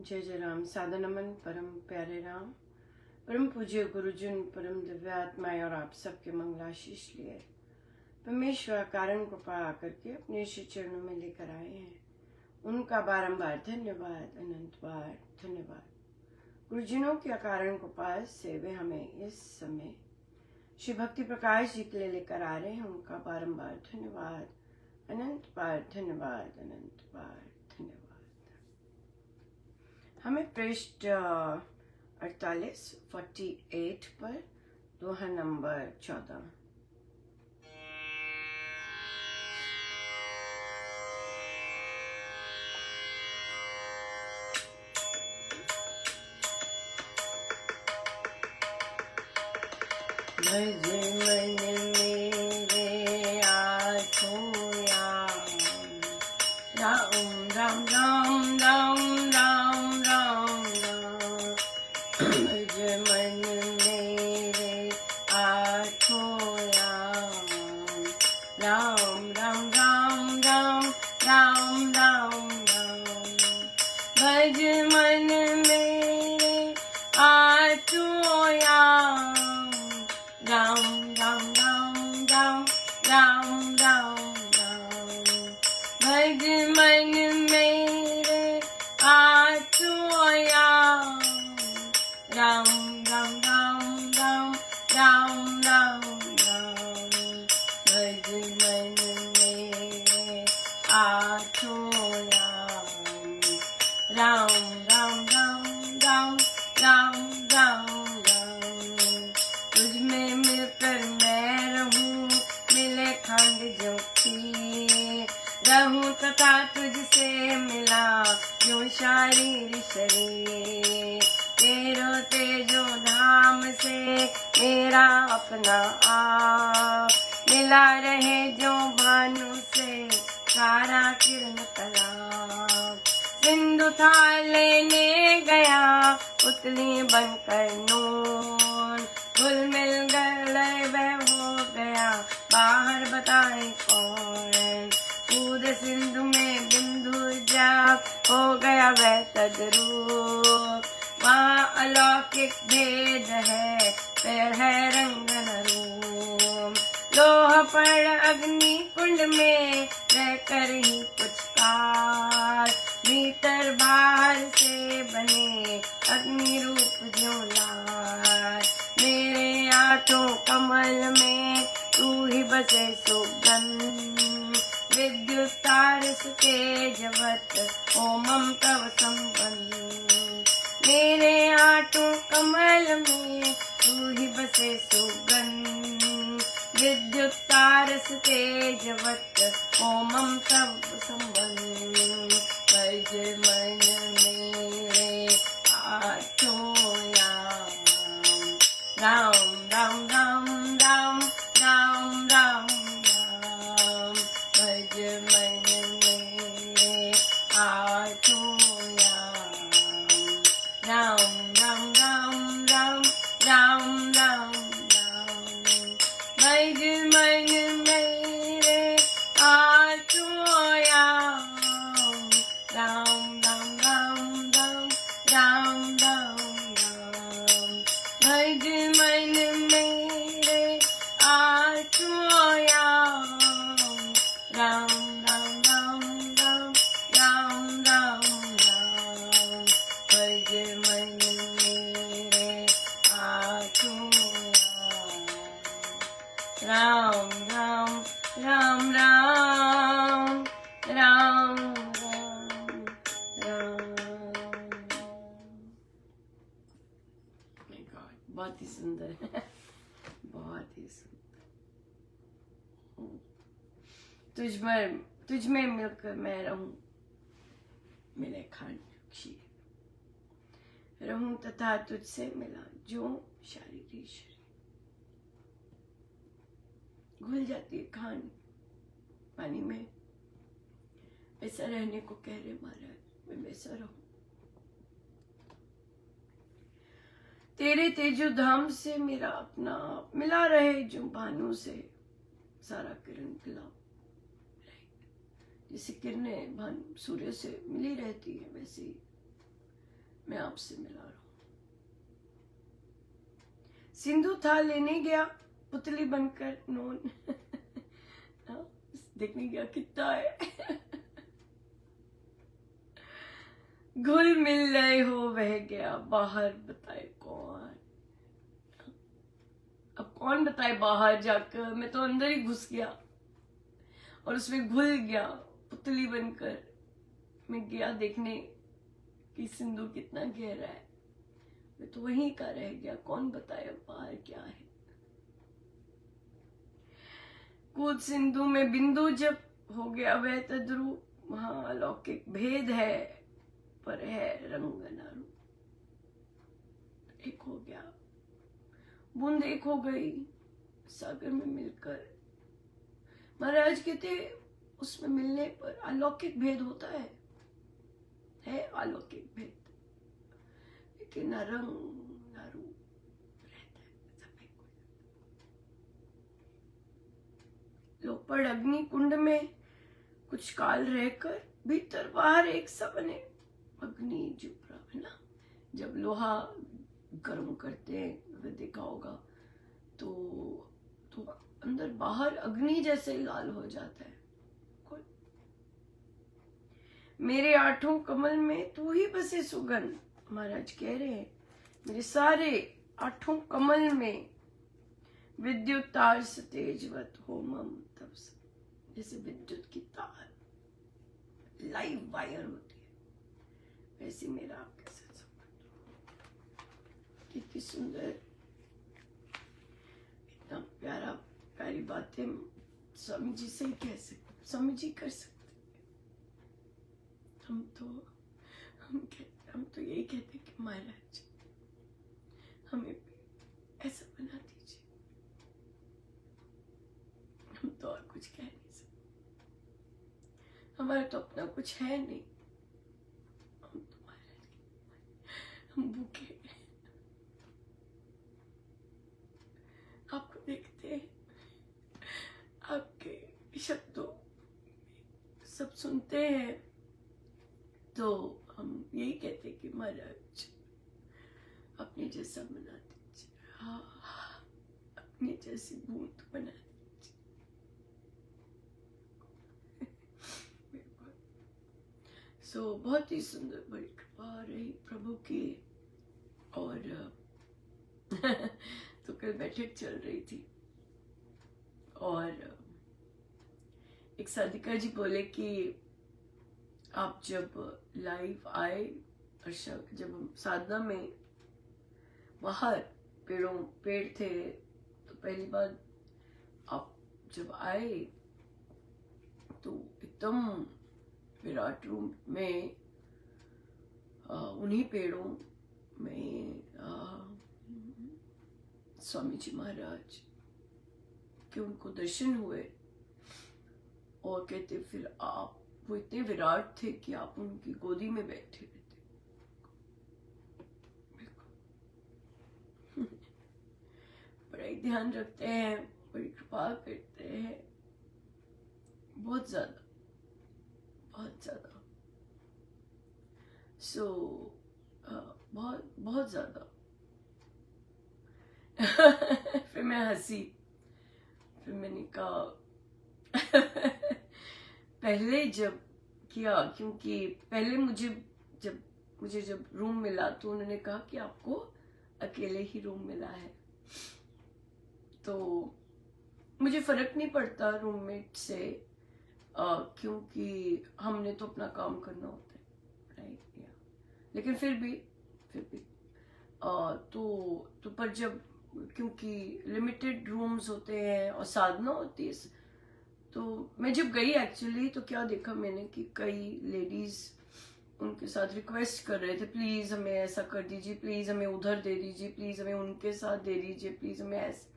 जय जय राम। सादर नमन परम प्यारे राम, परम पूज्य गुरुजन, परम दिव्यात्माएं और आप सबके मंगलाशीष लिए परमेश्वर कारण कृपा करके अपने श्री चरणों में लेकर आए हैं। उनका बारंबार धन्यवाद, अनंत बार धन्यवाद। गुरुजनों की अकारण कृपा से वे हमें इस समय श्री भक्ति प्रकाश जी के लिए लेकर आ रहे हैं। उनका बारंबार धन्यवाद, अनंत बार धन्यवाद, अनंत बार धन्यवाद। हमें पृष्ठ 48 पर दोहा नंबर 14। भज मन मेरे आँखों याम, राम राम राम राम राम राम राम। भज मन मेरे आँखों याम, राम राम राम राम राम राम राम। भज मन मेरे आँखों याम, राम राम राम राम राम राम राम। भज मन मेरे आँखों याम, राम राम राम राम राम राम राम। भज मन मेरे आँखों याम, राम राम राम राम राम राम राम। तुझ में मिलकर मैं रहूं, मिले खंड जो खीर रहूं, तथा तुझसे मिला जो शारीर शरीर। तेरो तेजो धाम से मेरा अपना आप, मिला रहे जो भानु से सारा किरण तालाब। सिंधु था लेने गया उतली बनकर नून, घुल मिल गए वह हो गया बाहर बताए कौन। कूद सिंधु में बिंदु जा हो गया वह तद्रूप, वहाँ अलौकिक भेद है फिर है रंगन रूप। लोह पर अग्नि कुंड में रह कर ही कुछ काल, भीतर बाहर से बने अग्नि रूप जो लाल। मेरे आठों कमल में तू ही बसे सुगंध, विद्युत तारस तेजवत ओमम तव संबंध। मेरे आठों कमल में तू ही बसे सुगंध, विद्युत तारस तेजवत ओमम तव संबंध। भज मन मेरे आँखों याम, राम राम राम राम राम राम राम। भज मन मेरे आँखों याम, राम राम राम राम राम राम राम। भज मन मेरे आँखों याम, राम राम राम राम राम राम राम। भज मन मेरे आँखों याम, राम राम राम राम राम राम राम। भज मन मेरे आँखों याम, राम राम राम राम राम राम राम। बहुत ही सुंदर है, बहुत ही सुंदर। तुझ में मिलकर मैं रहूं, मिले खान खीर रहूं, तथा तुझसे मिला जो शारीरिक शरीर। घुल जाती है खान पानी में, ऐसा रहने को कह रहे महाराज। मैं वैसा रहूं, तेरे तेजो धाम से मेरा अपना आप, मिला रहे जो भानु से सारा किरण खिला। जैसे किरणें सूर्य से मिली रहती है, वैसे ही मैं आपसे मिला रहा हूं। सिंधु था लेने गया पुतली बनकर नोन देखने गया कितना है घुल मिल गए हो वह गया बाहर बताए कौन। अब कौन बताए बाहर जाकर, मैं तो अंदर ही घुस गया और उसमें घुल गया पुतली बनकर। मैं गया देखने कि सिंधु कितना गहरा है, मैं तो वहीं का रह गया, कौन बताए अब बाहर क्या है। कूद सिंधु में बिंदु जब हो गया वह तद्रू, वहां अलौकिक भेद है पर है रंग न रूप। एक हो गया बूंद एक हो गई सागर में मिलकर। महाराज कहते उसमें मिलने पर अलौकिक भेद होता है अलौकिक भेद, लेकिन न रंग न रूप रहता है, सब एक हो जाता। लोपड़ अग्नि कुंड में कुछ काल रहकर भीतर बाहर एक सा बने। अग्नि जुपरा है ना, जब लोहा गर्म करते हैं देखा होगा तो अंदर बाहर अग्नि जैसे लाल हो जाता है। मेरे आठों कमल में तू ही बसे सुगंध। महाराज कह रहे हैं मेरे सारे आठों कमल में विद्युत तार से तेजवत हो मम तब से, जैसे विद्युत की तार लाइव वायर होती है वैसे मेरा आपके साथ संबंध। कितनी सुंदर, इतना प्यारा, प्यारी बातें स्वामी जी से ही कह सकते, स्वामी जी कर सकते। हम तो यही कहते कि महाराज हमें भी ऐसा बना दीजिए। हम तो और कुछ कह नहीं सकते, हमारा तो अपना कुछ है नहीं। हम तो महाराज हम भूखे आपको देखते हैं, आपके शब्दों सब सुनते हैं, तो हम यही कहते कि महाराज अपने जैसा बना दीजिए, हाँ अपनी जैसी बूंद बना दीजिए। बहुत ही सुंदर बड़ी कृपा रही प्रभु की। और तो कल बैठक चल रही थी और एक साधिका जी बोले कि आप जब लाइव आए और जब हम साधना में बाहर पेड़ थे तो पहली बार आप जब आए तो एकदम विराट रूप में उन्हीं पेड़ों में स्वामी जी महाराज के उनको दर्शन हुए और कहते फिर आप वो इतने विराट थे कि आप उनकी गोदी में बैठे हुए थे। बड़ा ही ध्यान रखते हैं, बड़ी कृपा करते हैं, बहुत ज्यादा बहुत ज्यादा। बहुत ज्यादा। फिर मैं हंसी, फिर मैंने कहा पहले जब किया, क्योंकि पहले मुझे जब रूम मिला तो उन्होंने कहा कि आपको अकेले ही रूम मिला है, तो मुझे फर्क नहीं पड़ता रूममेट से, क्योंकि हमने तो अपना काम करना होता है, राइट। लेकिन फिर भी तो पर जब क्योंकि लिमिटेड रूम्स होते हैं और साधना होती है, तो मैं जब गई एक्चुअली तो क्या देखा मैंने कि कई लेडीज उनके साथ रिक्वेस्ट कर रहे थे, प्लीज हमें ऐसा कर दीजिए, प्लीज हमें उधर दे दीजिए, प्लीज हमें उनके साथ दे दीजिए, प्लीज हमें ऐसा।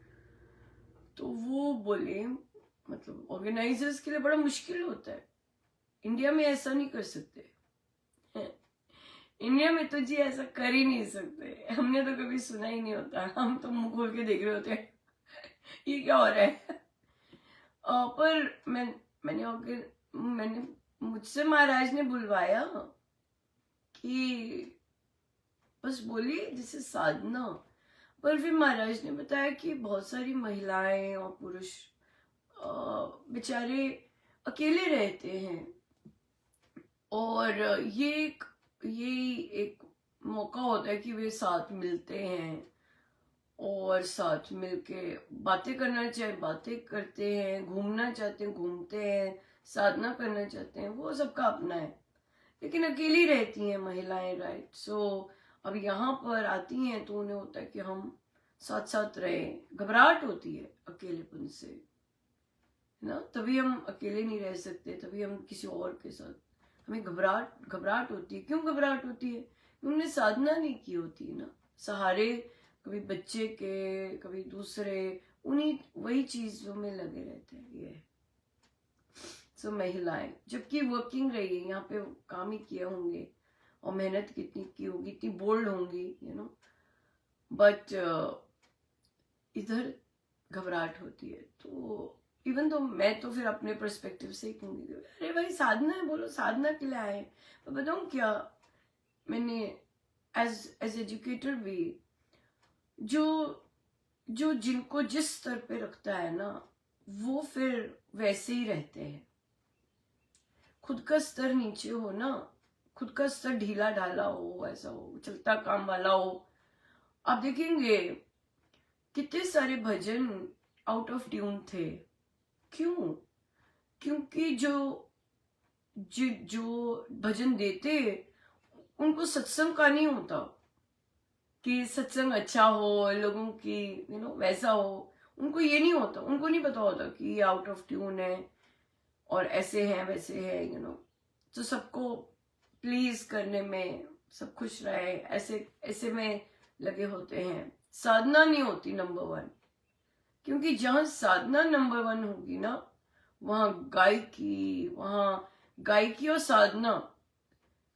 तो वो बोले मतलब ऑर्गेनाइजर्स के लिए बड़ा मुश्किल होता है, इंडिया में ऐसा नहीं कर सकते। इंडिया में तो जी ऐसा कर ही नहीं सकते, हमने तो कभी सुना ही नहीं होता, हम तो मुंह खोल के देख रहे होते हैं ये क्या हो रहा है। पर मैंने मुझसे महाराज ने बुलवाया कि बस बोलिए दिस इज साधना। पर फिर महाराज ने बताया कि बहुत सारी महिलाएं और पुरुष बेचारे अकेले रहते हैं, और ये एक मौका होता है कि वे साथ मिलते हैं और साथ मिलके बातें करना चाहे बातें करते हैं, घूमना चाहते हैं घूमते हैं, साधना करना चाहते हैं, वो सबका अपना है। लेकिन अकेली रहती हैं महिलाएं, राइट? सो अब यहाँ पर आती हैं तो उन्हें होता है कि हम साथ साथ रहे। घबराहट होती है अकेलेपन से, है ना? तभी हम अकेले नहीं रह सकते, तभी हम किसी और के साथ, हमें घबराहट होती है। क्यों घबराहट होती है? उन्होंने साधना नहीं की होती है ना। सहारे कभी बच्चे के, कभी दूसरे, उन्हीं वही चीजों में लगे रहते हैं ये। सो महिलाएं जबकि वर्किंग रही है, यहाँ पे काम ही किए होंगे और मेहनत कितनी की होगी, इतनी बोल्ड होंगी, यू नो, बट इधर घबराहट होती है। तो इवन तो मैं तो फिर अपने पर्सपेक्टिव से ही कहूंगी, अरे भाई साधना है, बोलो साधना के लिए आए। मैं बताऊं क्या, मैंने एज एजुकेटर भी, जो जो जिनको जिस स्तर पे रखता है ना, वो फिर वैसे ही रहते हैं। खुद का स्तर नीचे हो ना, खुद का स्तर ढीला ढाला हो, ऐसा हो, चलता काम वाला हो, आप देखेंगे कितने सारे भजन आउट ऑफ ट्यून थे। क्यों? क्योंकि जो भजन देते उनको सत्संग का नहीं होता कि सत्संग अच्छा हो, लोगों की वैसा हो। उनको ये नहीं होता, उनको नहीं पता होता कि ये आउट ऑफ ट्यून है और ऐसे है वैसे है, तो सबको प्लीज करने में, सब खुश रहे, ऐसे ऐसे में लगे होते हैं। साधना नहीं होती नंबर वन, क्योंकि जहां साधना नंबर वन होगी ना, वहां गायकी और साधना,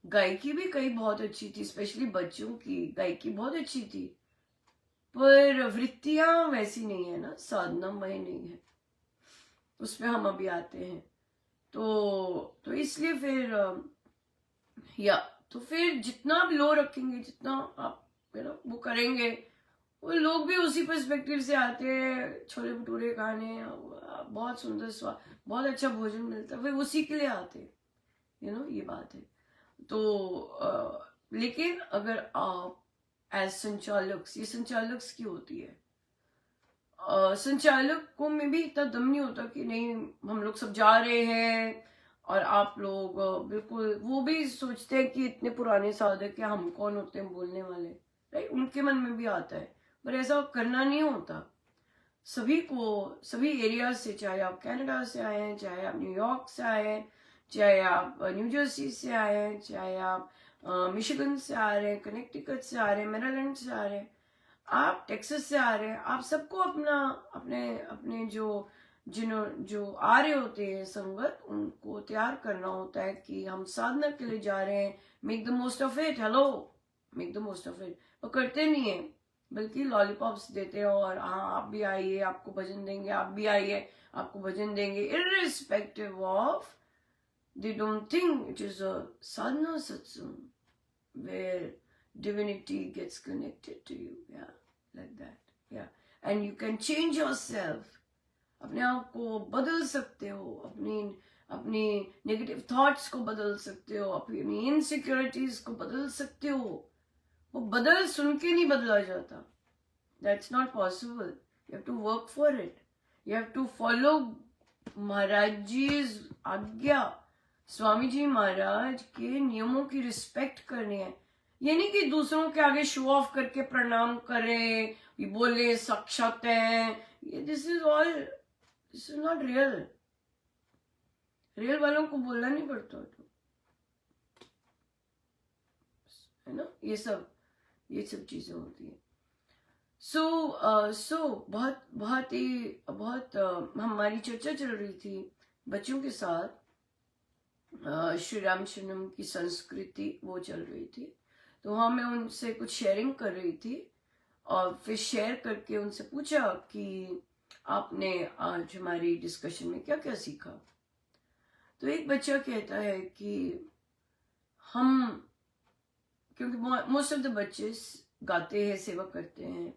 गायकी भी कई बहुत अच्छी थी, स्पेशली बच्चों की गायकी बहुत अच्छी थी, पर वृत्तियां वैसी नहीं है ना, साधनामय नहीं है। उसमें हम अभी आते हैं। तो इसलिए फिर तो फिर जितना आप लो रखेंगे, जितना आप वो करेंगे, वो लोग भी उसी पर्सपेक्टिव से आते हैं। छोले भटूरे खाने, बहुत सुंदर स्वाद, बहुत अच्छा भोजन मिलता है, फिर उसी के लिए आते हैं, ये बात है। तो लेकिन अगर आप एज संचालक, ये संचालक की होती है, संचालकों में भी इतना दम नहीं होता कि नहीं हम लोग सब जा रहे हैं और आप लोग बिल्कुल, वो भी सोचते हैं कि इतने पुराने साधक है, हम कौन होते हैं बोलने वाले, राइट? उनके मन में भी आता है, पर ऐसा करना नहीं होता। सभी को, सभी एरिया से, चाहे आप कनाडा से आए हैं, चाहे आप न्यूयॉर्क से आए हैं, चाहे आप न्यू जर्सी से आए हैं, चाहे आप मिशिगन से आ रहे हैं, कनेक्टिकट से आ रहे हैं, मैरीलैंड से आ रहे हैं, आप टेक्सास से आ रहे हैं, आप सबको अपना अपने अपने जो आ रहे होते हैं संगत, उनको तैयार करना होता है कि हम साधना के लिए जा रहे हैं। Make the most of it. Hello, make the most of it. वो करते नहीं है, बल्कि लॉलीपॉप्स देते हैं और हाँ आप भी आइए, आपको भजन देंगे, आप भी आइए, आपको भजन देंगे, irrespective of, they don't think it is a sadhana satsang where divinity gets connected to you, yeah, like that, yeah, and you can change yourself, अपने आप को बदल सकते हो, अपनी नेगेटिव थॉट्स को बदल सकते हो, अपनी इनसिक्योरिटीज को बदल सकते हो। वो बदल सुन के नहीं बदला जाता, that's not possible. You have to work for it, you have to follow Maharaj ji आज्ञा, स्वामी जी महाराज के नियमों की रिस्पेक्ट करनी है। ये नहीं कि दूसरों के आगे शो ऑफ करके प्रणाम करें, ये बोले साक्षात है, ये this is not real. Real वालों को बोलना नहीं पड़ता तो, है ना? ये सब चीजें होती है। सो बहुत हमारी चर्चा चल रही थी बच्चों के साथ, श्री राम शरणम की संस्कृति वो चल रही थी। तो वहां मैं उनसे कुछ शेयरिंग कर रही थी और फिर शेयर करके उनसे पूछा कि आपने आज हमारी डिस्कशन में क्या क्या सीखा। तो एक बच्चा कहता है कि हम क्योंकि मोस्ट ऑफ द बच्चे गाते हैं, सेवा करते हैं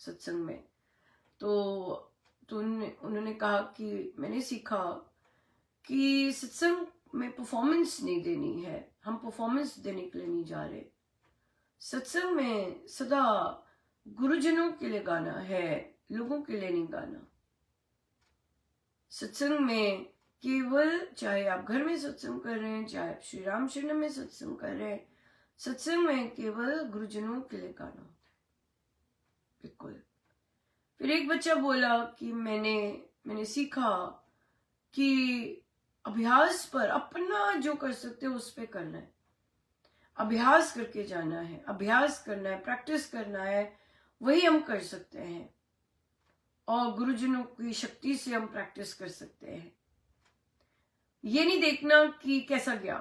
सत्संग में, तो उन्होंने कहा कि मैंने सीखा कि सत्संग में परफॉर्मेंस नहीं देनी है, हम परफॉर्मेंस देने के लिए नहीं जा रहे। सत्संग में सदा गुरुजनों के लिए गाना है, लोगों के लिए नहीं गाना। सत्संग में केवल, चाहे आप घर में सत्संग कर रहे हैं, चाहे आप श्री राम शरण में सत्संग कर रहे हैं, सत्संग में केवल गुरुजनों के लिए गाना होता है, बिल्कुल। फिर एक बच्चा बोला कि मैंने सीखा कि अभ्यास पर, अपना जो कर सकते हो उस पे करना है, अभ्यास करके जाना है, अभ्यास करना है, प्रैक्टिस करना है, वही हम कर सकते हैं, और गुरुजनों की शक्ति से हम प्रैक्टिस कर सकते हैं। ये नहीं देखना कि कैसा गया,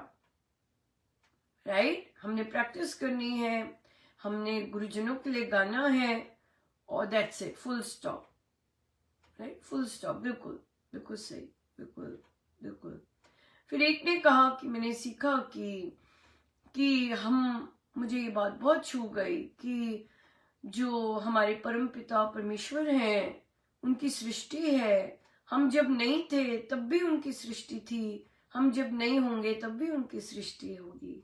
राइट? हमने प्रैक्टिस करनी है, हमने गुरुजनों के लिए गाना है, और that's it, full stop, right? Full stop, बिल्कुल बिल्कुल सही, बिल्कुल बिल्कुल। फिर एक ने कहा कि मैंने सीखा कि मुझे ये बात बहुत छू गई कि जो हमारे परम पिता परमेश्वर हैं, उनकी सृष्टि है, हम जब नहीं थे तब भी उनकी सृष्टि थी, हम जब नहीं होंगे तब भी उनकी सृष्टि होगी।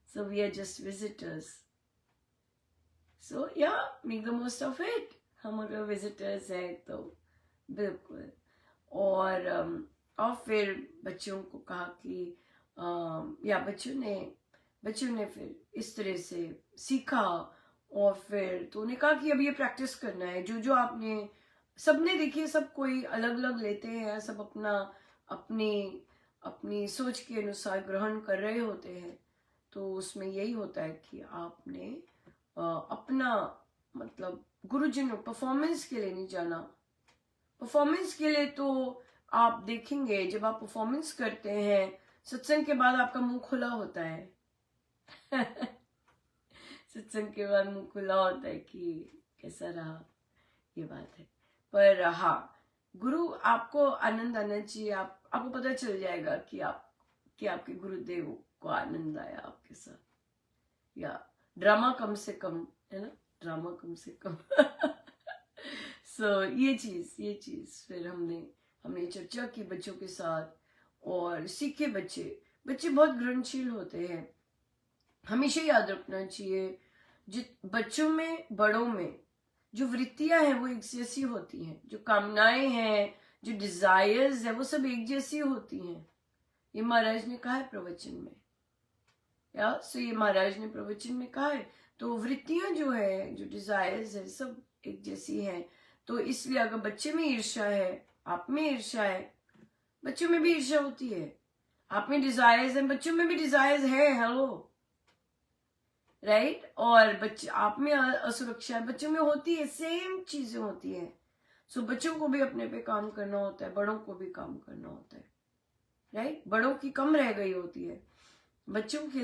So we are just visitors. So yeah, make the most of it. हम अगर विजिटर्स हैं तो बिल्कुल। और फिर बच्चों को कहा कि या बच्चों ने फिर इस तरह से सीखा, और फिर तो उन्हें कहा कि अब ये प्रैक्टिस करना है, जो आपने, सबने देखिए, सब कोई अलग अलग लेते हैं, सब अपनी सोच के अनुसार ग्रहण कर रहे होते हैं, तो उसमें यही होता है कि आपने अपना, मतलब गुरुजनों, परफॉर्मेंस के लिए नहीं जाना। परफॉर्मेंस के लिए तो आप देखेंगे, जब आप परफॉर्मेंस करते हैं सत्संग के बाद आपका मुंह खुला होता है सत्संग के बाद मुंह खुला होता है कि कैसा रहा, ये बात है। पर हाँ, गुरु, आपको आनंद आना चाहिए, आपको पता चल जाएगा कि आपके गुरुदेव को आनंद आया आपके साथ, या ड्रामा कम से कम है ना, ड्रामा कम से कम सो ये चीज फिर हमने चर्चा की बच्चों के साथ, और सीखे बच्चे बहुत ग्रहणशील होते हैं। हमेशा याद रखना चाहिए, बच्चों में, बड़ों में जो वृत्तियां हैं वो एक जैसी होती हैं, जो कामनाएं हैं, जो डिजायर्स है, वो सब एक जैसी होती हैं। ये महाराज ने कहा है प्रवचन में, ये महाराज ने प्रवचन में कहा है। तो वृत्तियां जो है, जो डिजायर्स है, सब एक जैसी हैं। तो इसलिए अगर बच्चे में ईर्ष्या है, आप में ईर्ष्या है, बच्चों में भी ईर्ष्या होती है। आप में डिजायर्स है, बच्चों में भी डिजायर्स है, हेलो, राइट? और बच्चे, आप में असुरक्षा है, बच्चों में होती है, सेम चीजें होती है। सो बच्चों को भी अपने पे काम करना होता है, बड़ों को भी काम करना होता है, राइट? बड़ों की कम रह गई होती है, बच्चों के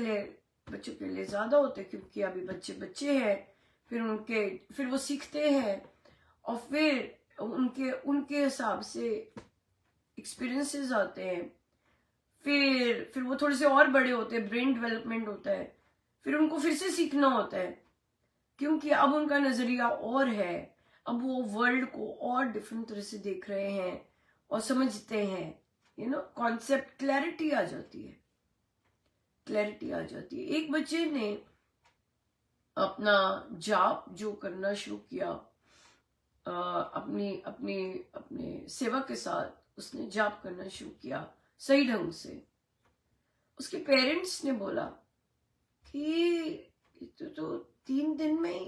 लिए ज्यादा होते हैं, क्योंकि अभी बच्चे हैं, फिर वो सीखते हैं, और फिर उनके हिसाब से एक्सपीरियंसेस आते हैं, फिर वो थोड़े से और बड़े होते हैं, ब्रेन डेवलपमेंट होता है, फिर उनको फिर से सीखना होता है, क्योंकि अब उनका नजरिया और है, अब वो वर्ल्ड को और डिफरेंट तरह से देख रहे हैं और समझते हैं, कॉन्सेप्ट, क्लैरिटी आ जाती है। एक बच्चे ने अपना जाप जो करना शुरू किया, अपने सेवा के साथ उसने जाप करना शुरू किया सही ढंग से। उसके पेरेंट्स ने बोला कि तो 3 दिन में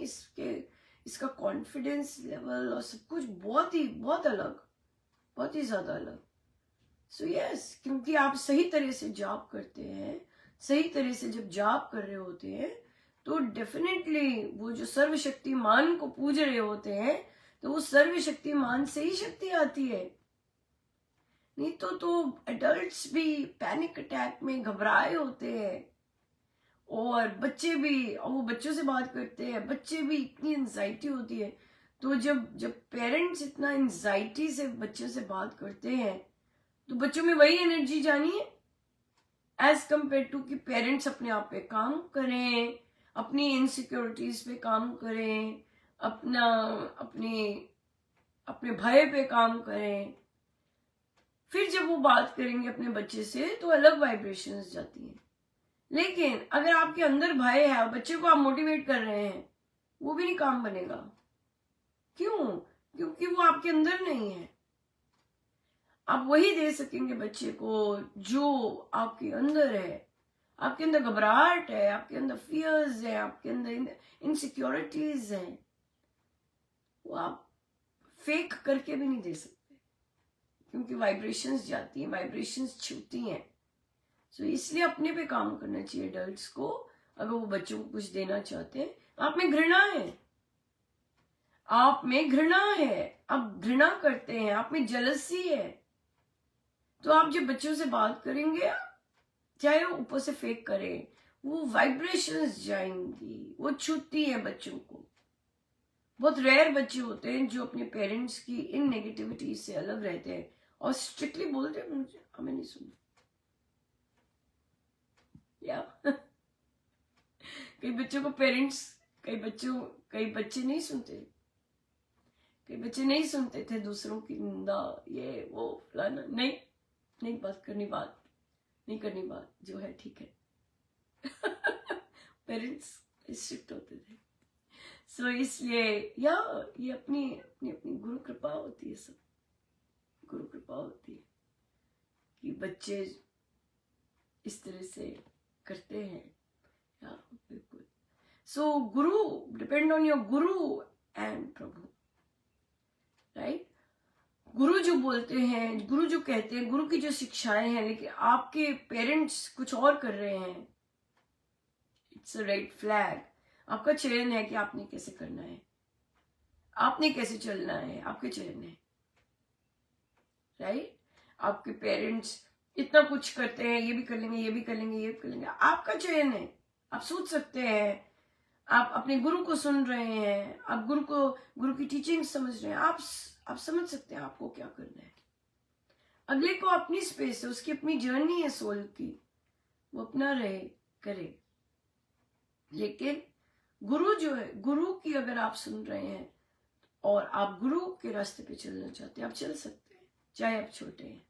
इसका कॉन्फिडेंस लेवल और सब कुछ बहुत अलग, बहुत ही ज्यादा अलग। सो यस, क्योंकि आप सही तरह से जाप करते हैं, सही तरह से जब जाप कर रहे होते हैं, तो डेफिनेटली वो जो सर्वशक्तिमान को पूज रहे होते हैं, तो वो सर्वशक्तिमान से ही शक्ति आती है। नहीं तो एडल्ट्स भी पैनिक अटैक में घबराए होते हैं, और बच्चे भी, और वो बच्चों से बात करते हैं, बच्चे भी, इतनी एंजाइटी होती है। तो जब पेरेंट्स इतना एंजाइटी से बच्चों से बात करते हैं, तो बच्चों में वही एनर्जी जानी है, एज कम्पेयर टू कि पेरेंट्स अपने आप पे काम करें, अपनी इनसिक्योरिटीज पे काम करें, अपना अपने अपने भय पे काम करें। फिर जब वो बात करेंगे अपने बच्चे से तो अलग वाइब्रेशंस जाती हैं। लेकिन अगर आपके अंदर भय है और बच्चे को आप मोटिवेट कर रहे हैं, वो भी नहीं काम बनेगा। क्यों? क्योंकि वो आपके अंदर नहीं है। आप वही दे सकेंगे बच्चे को जो आपके अंदर है। आपके अंदर घबराहट है, आपके अंदर फियर्स है, आपके अंदर इनसिक्योरिटीज है, वो आप फेक करके भी नहीं दे सकते, क्योंकि वाइब्रेशंस जाती हैं, वाइब्रेशंस छूती हैं। सो इसलिए अपने पे काम करना चाहिए एडल्ट्स को। अगर वो बच्चों को कुछ देना चाहते हैं, आप में घृणा है, आप में घृणा है, आप घृणा करते हैं, आप में जेलसी है, तो आप जब बच्चों से बात करेंगे, चाहे वो ऊपर से फेक करें, वो वाइब्रेशंस जाएंगी, वो छूती है बच्चों को। बहुत रेयर बच्चे होते हैं जो अपने पेरेंट्स की इन नेगेटिविटी से अलग रहते हैं और स्ट्रिक्टली बोलते हैं मुझे हमें नहीं सुनना। या कई बच्चों को पेरेंट्स, कई बच्चे नहीं सुनते, कई बच्चे नहीं सुनते थे दूसरों की निंदा, ये वो फलाना, नहीं बात करनी, बात नहीं करनी, बात जो है ठीक है। पेरेंट्स स्ट्रिक्ट होते थे। सो इसलिए या ये अपनी अपनी अपनी गुरु कृपा होती है, सब गुरु कृपा होती है कि बच्चे इस तरह से करते हैं। या बिल्कुल। सो गुरु, depend on your Guru and Prabhu, right. गुरु जो बोलते हैं, गुरु जो कहते हैं, गुरु की जो शिक्षाएं हैं, लेकिन आपके पेरेंट्स कुछ और कर रहे हैं, इट्स अ रेड फ्लैग। आपका चयन है कि आपने कैसे करना है, आपने कैसे चलना है, आपके चयन है, राइट। आपके पेरेंट्स इतना कुछ करते हैं, ये भी कर लेंगे, ये भी कर लेंगे, ये भी कर लेंगे, आपका चयन है। आप सोच सकते हैं, आप अपने गुरु को सुन रहे हैं, आप गुरु की टीचिंग समझ रहे हैं, आप समझ सकते हैं आपको क्या करना है। अगले को अपनी स्पेस है, उसकी अपनी जर्नी है सोल की, वो अपना रहे करे। लेकिन गुरु जो है, गुरु की अगर आप सुन रहे हैं और आप गुरु के रास्ते पे चलना चाहते हैं, आप चल सकते हैं, चाहे आप छोटे हैं।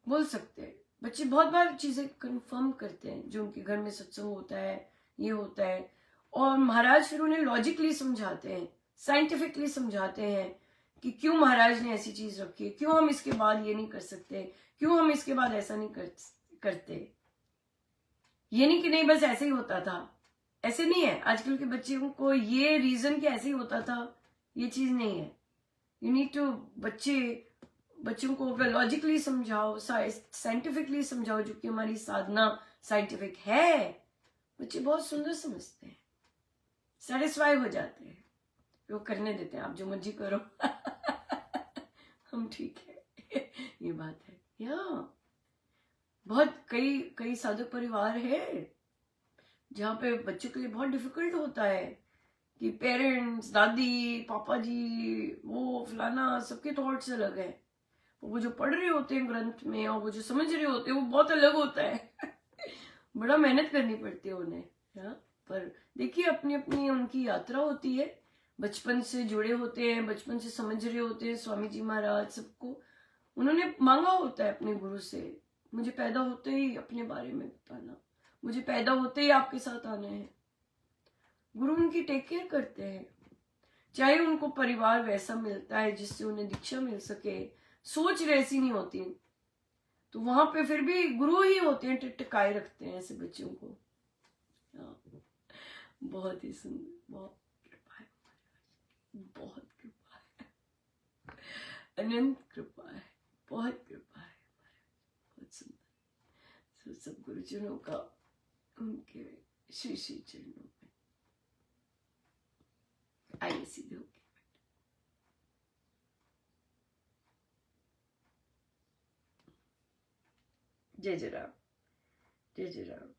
बोल सकते हैं, बच्चे बहुत बार चीजें कंफर्म करते हैं, जो उनके घर में सत्संग होता है, ये होता है, और महाराज फिर उन्हें लॉजिकली समझाते हैं, साइंटिफिकली समझाते हैं कि क्यों महाराज ने ऐसी चीज रखी है, क्यों हम इसके बाद ये नहीं कर सकते, क्यों हम इसके बाद ऐसा नहीं करते। ये नहीं कि नहीं बस ऐसे ही होता था, ऐसे नहीं है। आजकल के बच्चों को ये रीजन कि ऐसे ही होता था, ये चीज नहीं है। यू नीड टू बच्चों को अगर लॉजिकली समझाओ, साइंटिफिकली समझाओ, जो कि हमारी साधना साइंटिफिक है, बच्चे बहुत सुंदर समझते हैं, सेटिस्फाई हो जाते हैं, वो करने देते हैं, आप जो मर्जी करो। हम ठीक है। ये बात है। या बहुत कई साधक परिवार है जहाँ पे बच्चों के लिए बहुत डिफिकल्ट होता है कि पेरेंट्स, दादी, पापा जी, वो फलाना, सबके थॉट्स अलग है। वो जो पढ़ रहे होते हैं ग्रंथ में और वो जो समझ रहे होते हैं वो बहुत अलग होता है। बड़ा मेहनत करनी पड़ती है उन्हें। पर देखिए, अपनी अपनी उनकी यात्रा होती है, बचपन से जुड़े होते हैं, बचपन से समझ रहे होते हैं। स्वामी जी महाराज सबको उन्होंने मांगा होता है अपने गुरु से, मुझे पैदा होते ही अपने बारे में बताना, मुझे पैदा होते ही आपके साथ आना है। गुरु उनकी टेक केयर करते हैं, चाहे उनको परिवार वैसा मिलता है जिससे उन्हें दीक्षा मिल सके, सोच वैसी नहीं होती, तो वहां पे फिर भी गुरु ही होते हैं, टिकाए रखते हैं ऐसे बच्चों को। बहुत ही सुंदर, बहुत कृपा है, बहुत कृपा है, अनंत कृपा है, बहुत कृपा है, बहुत सुंदर। सब गुरुजनों का उनके श्री श्री चरणों में आइए सीधे होके। जय जय राम, जय जय राम।